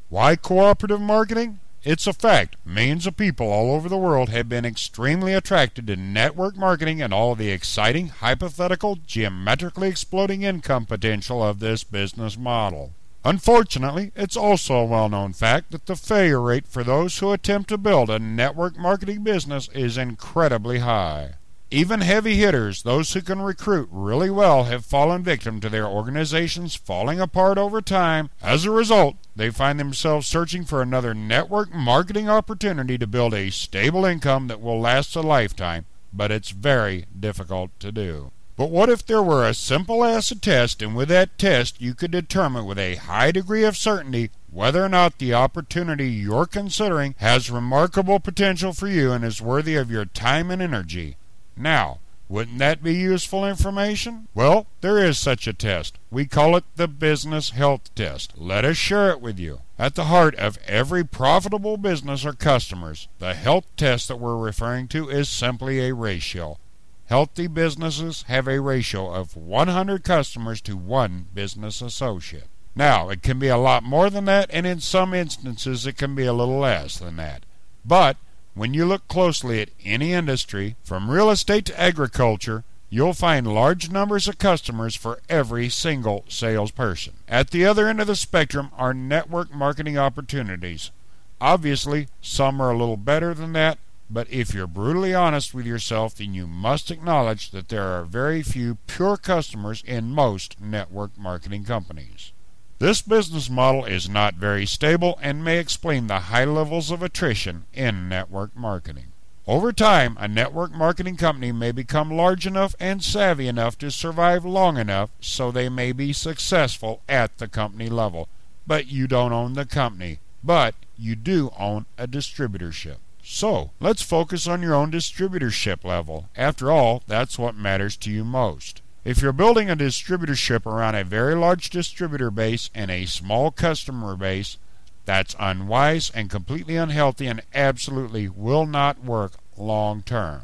Why cooperative marketing? It's a fact. Millions of people all over the world have been extremely attracted to network marketing and all the exciting, hypothetical, geometrically exploding income potential of this business model. Unfortunately, it's also a well-known fact that the failure rate for those who attempt to build a network marketing business is incredibly high. Even heavy hitters, those who can recruit really well, have fallen victim to their organizations falling apart over time. As a result, they find themselves searching for another network marketing opportunity to build a stable income that will last a lifetime, but it's very difficult to do. But what if there were a simple acid test, and with that test you could determine with a high degree of certainty whether or not the opportunity you're considering has remarkable potential for you and is worthy of your time and energy? Now, wouldn't that be useful information? Well, there is such a test. We call it the Business Health Test. Let us share it with you. At the heart of every profitable business are customers. The health test that we're referring to is simply a ratio. Healthy businesses have a ratio of 100 customers to 1 business associate. Now, it can be a lot more than that, and in some instances it can be a little less than that. But when you look closely at any industry, from real estate to agriculture, you'll find large numbers of customers for every single salesperson. At the other end of the spectrum are network marketing opportunities. Obviously, some are a little better than that, but if you're brutally honest with yourself, then you must acknowledge that there are very few pure customers in most network marketing companies. This business model is not very stable and may explain the high levels of attrition in network marketing. Over time, a network marketing company may become large enough and savvy enough to survive long enough so they may be successful at the company level. But you don't own the company, but you do own a distributorship. So, let's focus on your own distributorship level. After all, that's what matters to you most. If you're building a distributorship around a very large distributor base and a small customer base, that's unwise and completely unhealthy and absolutely will not work long term.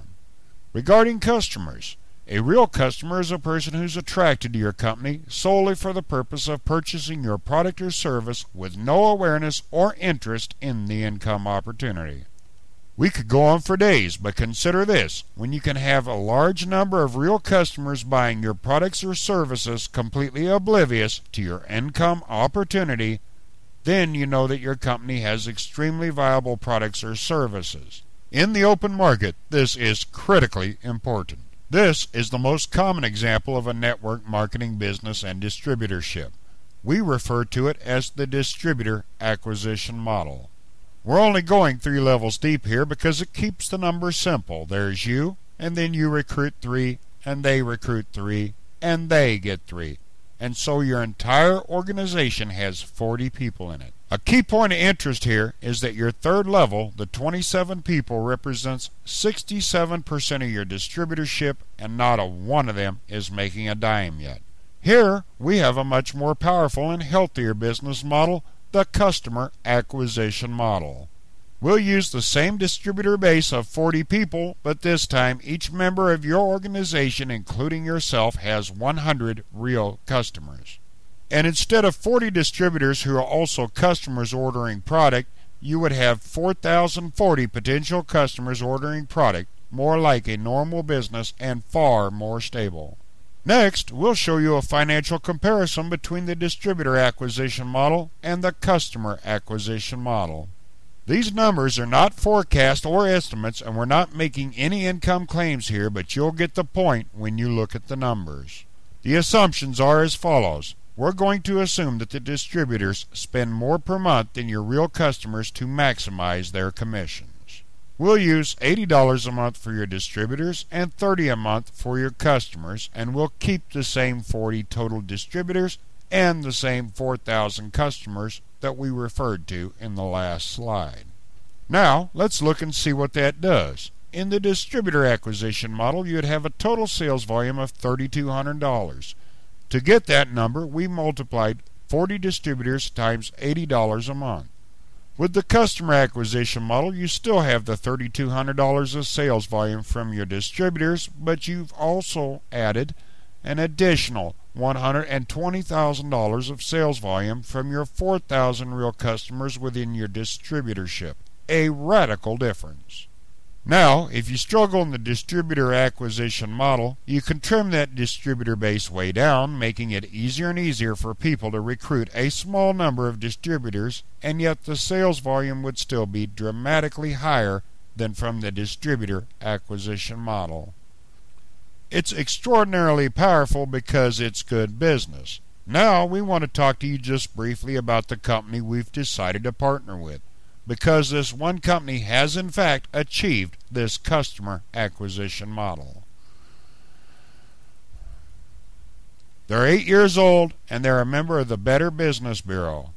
Regarding customers, a real customer is a person who's attracted to your company solely for the purpose of purchasing your product or service with no awareness or interest in the income opportunity. We could go on for days, but consider this. When you can have a large number of real customers buying your products or services completely oblivious to your income opportunity, then you know that your company has extremely viable products or services. In the open market, this is critically important. This is the most common example of a network marketing business and distributorship. We refer to it as the distributor acquisition model. We're only going 3 levels deep here because it keeps the numbers simple. There's you, and then you recruit 3, and they recruit 3, and they get 3. And so your entire organization has 40 people in it. A key point of interest here is that your third level, the 27 people, represents 67% of your distributorship, and not a one of them is making a dime yet. Here we have a much more powerful and healthier business model, the customer acquisition model. We'll use the same distributor base of 40 people, but this time each member of your organization, including yourself, has 100 real customers. And instead of 40 distributors who are also customers ordering product, you would have 4,040 potential customers ordering product, more like a normal business and far more stable. Next, we'll show you a financial comparison between the distributor acquisition model and the customer acquisition model. These numbers are not forecasts or estimates, and we're not making any income claims here, but you'll get the point when you look at the numbers. The assumptions are as follows. We're going to assume that the distributors spend more per month than your real customers to maximize their commissions. We'll use $80 a month for your distributors and $30 a month for your customers, and we'll keep the same 40 total distributors and the same 4,000 customers that we referred to in the last slide. Now, let's look and see what that does. In the distributor acquisition model, you'd have a total sales volume of $3,200. To get that number, we multiplied 40 distributors times $80 a month. With the customer acquisition model, you still have the $3,200 of sales volume from your distributors, but you've also added an additional $120,000 of sales volume from your 4,000 real customers within your distributorship. A radical difference. Now, if you struggle in the distributor acquisition model, you can trim that distributor base way down, making it easier and easier for people to recruit a small number of distributors, and yet the sales volume would still be dramatically higher than from the distributor acquisition model. It's extraordinarily powerful because it's good business. Now, we want to talk to you just briefly about the company we've decided to partner with, because this one company has in fact achieved this customer acquisition model. They're 8 years old and they're a member of the Better Business Bureau.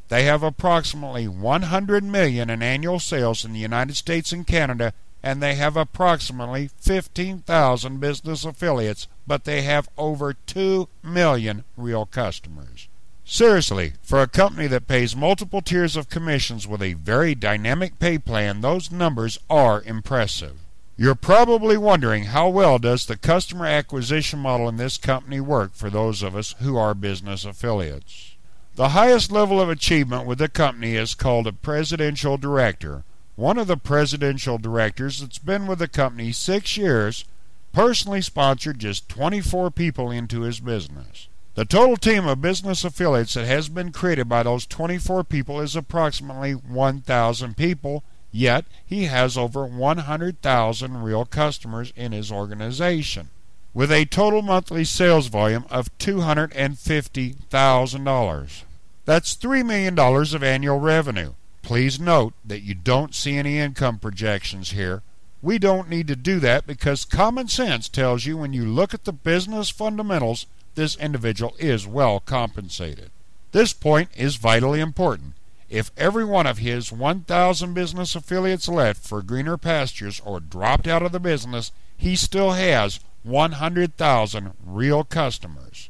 They have approximately $100 million in annual sales in the United States and Canada, and they have approximately 15,000 business affiliates, but they have over 2 million real customers. Seriously, for a company that pays multiple tiers of commissions with a very dynamic pay plan, those numbers are impressive. You're probably wondering, how well does the customer acquisition model in this company work for those of us who are business affiliates? The highest level of achievement with the company is called a presidential director. One of the presidential directors that's been with the company 6 years personally sponsored just 24 people into his business. The total team of business affiliates that has been created by those 24 people is approximately 1,000 people, yet he has over 100,000 real customers in his organization, with a total monthly sales volume of $250,000. That's $3 million of annual revenue. Please note that you don't see any income projections here. We don't need to do that because common sense tells you when you look at the business fundamentals, this individual is well compensated. This point is vitally important. If every one of his 1,000 business affiliates left for greener pastures or dropped out of the business, he still has 100,000 real customers.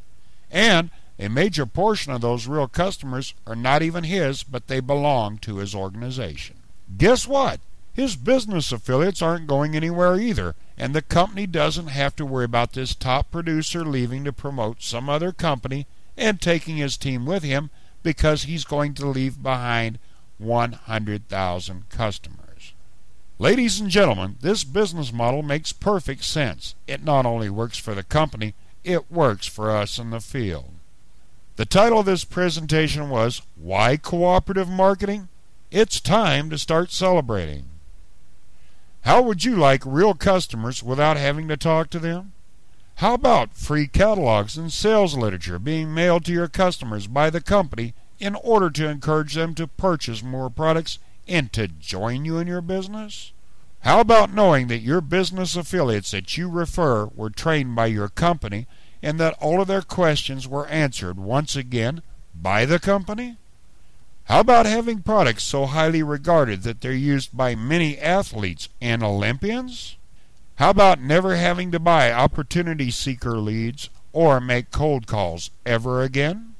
And a major portion of those real customers are not even his, but they belong to his organization. Guess what? His business affiliates aren't going anywhere either, and the company doesn't have to worry about this top producer leaving to promote some other company and taking his team with him because he's going to leave behind 100,000 customers. Ladies and gentlemen, this business model makes perfect sense. It not only works for the company, it works for us in the field. The title of this presentation was Why Cooperative Marketing? It's time to start celebrating. How would you like real customers without having to talk to them? How about free catalogs and sales literature being mailed to your customers by the company in order to encourage them to purchase more products and to join you in your business? How about knowing that your business affiliates that you refer were trained by your company and that all of their questions were answered once again by the company? How about having products so highly regarded that they're used by many athletes and Olympians? How about never having to buy opportunity seeker leads or make cold calls ever again?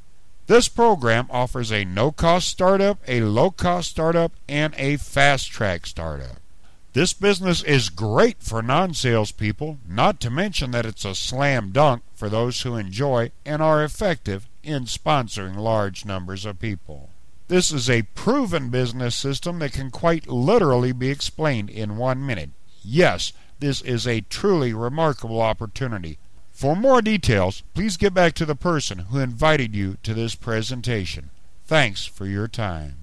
This program offers a no-cost startup, a low-cost startup, and a fast-track startup. This business is great for non-salespeople, not to mention that it's a slam dunk for those who enjoy and are effective in sponsoring large numbers of people. This is a proven business system that can quite literally be explained in 1 minute. Yes, this is a truly remarkable opportunity. For more details, please get back to the person who invited you to this presentation. Thanks for your time.